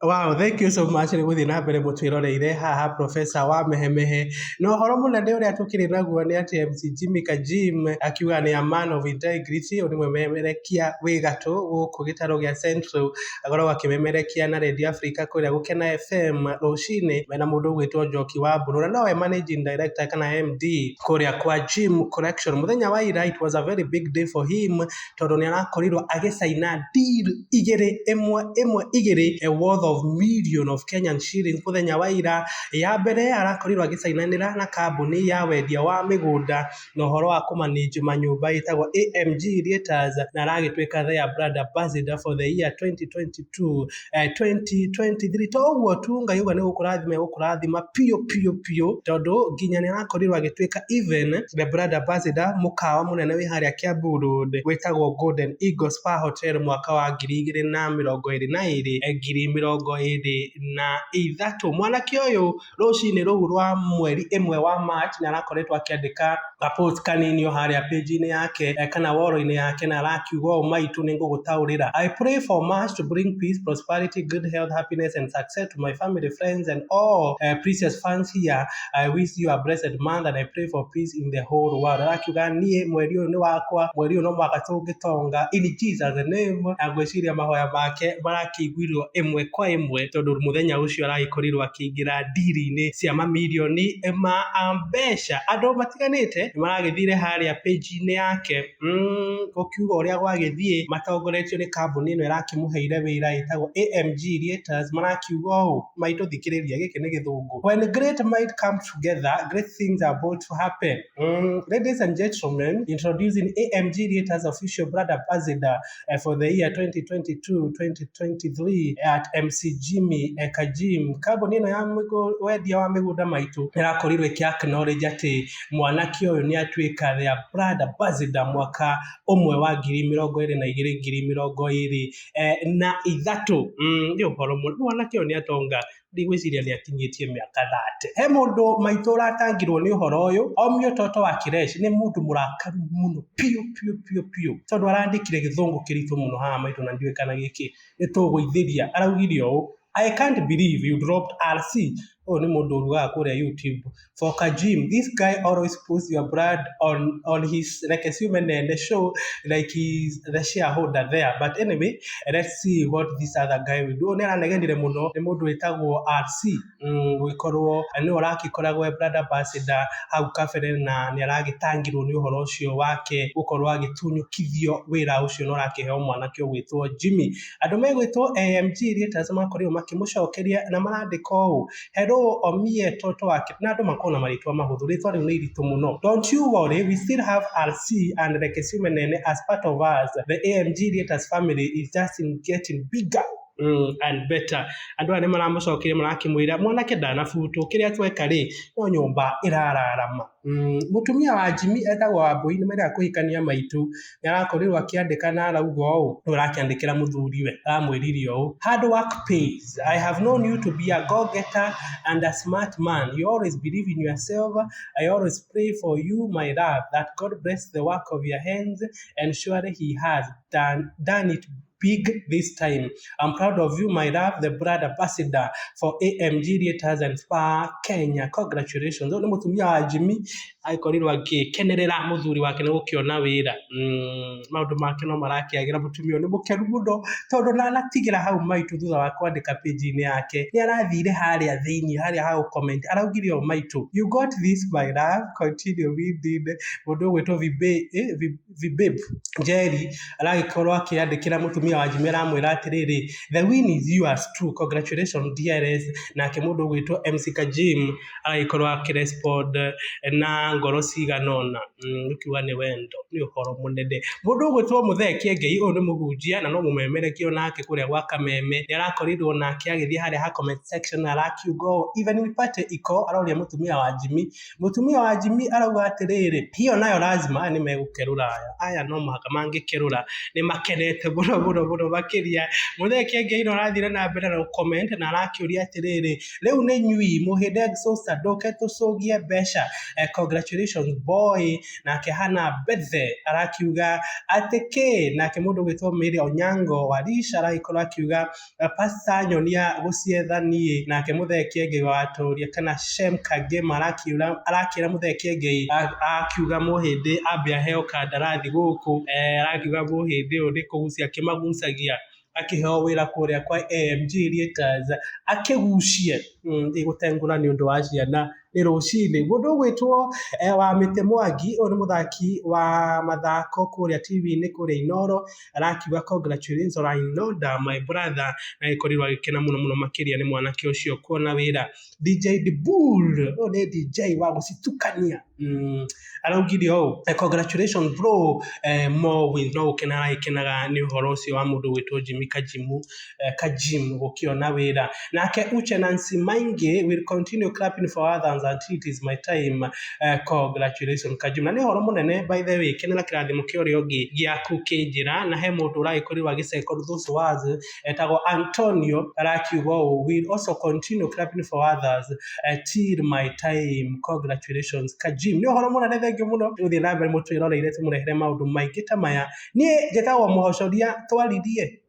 Wow, thank you so much. Nĩ gũthiĩ na mbere mũtwĩroreire haha Professor wa Mehemehe. Na ũhoro mũnene ũrĩa tũkĩrĩ naguo nĩ atĩ MC Jimmie Kajim akiuga nĩ a man of integrity, ũyũ nĩ mũmemerekia wĩ gatũ gũkũ gĩtarũ gĩa Central, akoragwo akĩmemerekia na Radio Africa kũrĩa Gukena FM rũcinĩ mena mũndũ ũgwĩtwo Njoki wa Mbũrũ, na nowe managing director kana MD kũrĩa kwa Kajim Collection. Mũthenya wa ira, it was a very big day for him tondũ nĩ arakorirwo agĩcaina deal igĩrĩ worth of million of Kenyan shillings. Mũthenya wa ira ya mbere arakorirwo agĩcainanĩra na kambuni ya wendia wa mĩgũnda na ũhoro wa kũmanage manyũmba ĩtagwo AMG Realtors, na aragĩtuĩka their brand ambassador for the year 2022 2023. Toguo tu Ngai uga nĩ gũkũrathima piũ tondũ nginya nĩ arakorirwo agĩtuĩka even the brand ambassador mũkawa mũnene wĩ harĩa Kiambu Road wĩtagwo Golden Eagle Spa Hotel mwaka wa 2023. Mwanake ũyũ rũcinĩ rũu rwa mweri ĩmwe wa March nĩ arakoretwo akĩandĩka post kanini harĩa page-inĩ yake kana wall-inĩ yake, na arakiuga ũũ: maitũ nĩ ngũgũtaũrĩra. I pray for March to bring peace, prosperity, good health, happiness and success to my family, friends and all precious fans here. I wish you a blessed month and I pray for peace in the whole world. Arakiuga niĩ mweri ũyũ nĩ wakwa, mweri ũyũ no mwaka tũngĩtonga in Jesus name. Ngwĩciria mahoya make marakĩiguirwo ĩmwe kwa ĩmwe tondũ mũthenya ũcio aragĩkorirwo akĩingĩra ndiri-inĩ cia mamirioni ma mbeca. Andũ matiganĩte nĩ maragĩthire harĩa page-inĩ yake gũkiuga ũrĩa gwagĩthiĩ matongoretio nĩ kambuni ĩno ĩrakĩmũheire wĩra ĩtagwo AMG Realtors. Marakiuga ũũ: maitũ thikĩrĩria, gĩkĩ nĩ gĩthũngũ. When great might come together, great things are about to happen. Ladies and gentlemen, introducing AMG Realtors official brand ambassador for the year 2022-2023 at MC Jimmie Kajim. Kambuni ĩno ya wendia wa mĩgũnda maitũ ĩrakorirwo ĩkĩ-acknowledge atĩ mwanake ũyũ nĩ atuĩka their brand ambassador mwaka ũmwe wa 2022-2023. Nĩ ũhoro mũno. Mwanake ũyũ nĩ atonga, ndigwĩciria nĩ akinyĩtie mĩaka 30. He mũndũ maitũ ũratangirwo nĩ ũhoro ũyũ, Omio Toto wa Kiresh, nĩ mũndũ mũrakaru mũno piũ tondũ arandĩkire gĩthũngũ kĩritũ mũno haha maitũ, na ndiũĩ kana gĩkĩ nĩ tũgũithĩria. Araugire ũũ: I can't believe you dropped RC. Oh, ni mũndũ ũrugaga kũrĩa YouTube. For Kajim, this guy always puts your brand on his like a human and the show like he's the shareholder there. But anyway, let's see what this other guy will do. Nĩ aranegenire mũno nĩ mũndũ wĩtagwo RC gũkorwo nĩ ũrakĩkoragwo brand ambassador hau kabere, na nĩ aragĩtangirwo nĩ ũhoro ũcio wake gũkorwo agĩtunyũkithio wĩra ũcio na ũrakĩheo mwanake ũgwĩtwo Jimmie. Andũ megwĩtwo AMG Realtors makorirwo makĩmũcokeria na marandĩka ũũ: hello Omie Toto wake, na andũ makona marĩtwa mahũthũ, rĩtwa rĩu nĩ iritũ mũno. Don't you worry, we still have RC and Rekesimenene as part of us. The AMG Realtors family is just getting bigger and better. Andũ aya nĩ maramũcokeria marakĩmwĩra mwanake ndanabutwo, kĩrĩa tweka rĩ no nyũmba ĩrararama. Mũtumia wa Jimmie etagwo Wambui nĩ mera kũhikania maitũ, nĩ arakorirwo akĩandĩka na arauga ũũ, ũrakĩandĩkĩra mũthuriwe, aramwĩririe ũũ: hard work pays. I have known you to be a go-getter and a smart man. You always believe in yourself. I always pray for you, my love, that God bless the work of your hands, and surely he has done it big this time. I'm proud of you, my love, the brand ambassador for AMG Realtors and Spa Kenya. Congratulations. Nĩ mũtumia wa Jimmie aikorirwo agĩkenerera mũthuri wake nĩ gũkĩona wĩra. Maũndũ make no marakĩagĩra. Mũtumia nĩ mũkenu mũno tondũ nanatigĩra hau maitũ thutha wa kwandĩka page-inĩ yake, nĩ arathire harĩa thĩinĩ harĩa ha comment, araugire o maitũ: you got this, my love, continue winning. Mũndũ ũgwĩtwo Vibabe Jerry aragĩkorwo akĩandĩkĩra mũtumia wa Jimmie, aramwĩra atĩrĩrĩ: the win is yours too, congratulations dearest. Nake mũndũ ũgwĩtwo MC Kajim aragĩkorwo akĩrespond na ngoro ciganona, ũkiuga nĩ wendo. Nĩ ũhoro mũnene. Mũndũ ũgwĩtwo Mũthee Kĩengei, ũyũ nĩ mũhunjia na no mũmemerekia nake kũrĩa gwa Kameme, nĩ arakorirwo nake agĩthiĩ harĩa ha comment section arakiuga even nipate iko, aroria mũtumia wa Jimmie. Mũtumia wa Jimmie arauga atĩrĩrĩ: hiyo nayo lazima nĩ megũkerũra aya no mũhaka mangĩkerũra, nĩ makenete mũno makĩria. Mũthee Kĩengei no arathire na mbere na comment na arakĩũria atĩrĩrĩ: rĩu nĩ nyui mũhĩnde gũcoca ndoke tũcogie mbeca. Congratulations congratulations boy, nake hana bethe arakiuga ateke, nake mundu gwitwo Mary Onyango Warisha aragĩkorwo akiuga pastor nyonia guciethanie, nake mutheki ngai wa aturia kana Shem Kajim arakira mutheki ngai akiuga muhindi ambe aheo kandarathi guku, arakiuga muhindi uyu ni kugucia kimagucagia akiheo wira kuria kwa AMG Leaders akigucie igutengura ni undu wa ciana ni rucini. Mundu gwitwo wa Mite Mwangi uyu ni muthaki wa mathako kuria TV-ini kuria Inoro arakiuga congratulations Rainoda my brother, na ikorirwo agikena muno makiria ni mwanake ucio kuona wira. DJ The Bull uyu ni DJ wa gucitukania araugire o congratulations bro, more wins no kenaga ni uhoro ucio wa mundu gwitwo Jimmie Kajim gukiona wira. Nake Uche Nancy Maingi will continue clapping for others until it is my time, congratulations Kajim. Na ni horo munene by the way, kenera kirathimo kiori ongi giaku kinjira, na he mundu uragikorirwo agicekora those words etagwo Antonio arakiuga will also continue clapping for others till my time, congratulations Kajim. Ni horo munene thengio muno uthie na mbere mutwiroreire tumurehere maundu maingi ta maya. Ni njetagwo Muhocoria twaririe.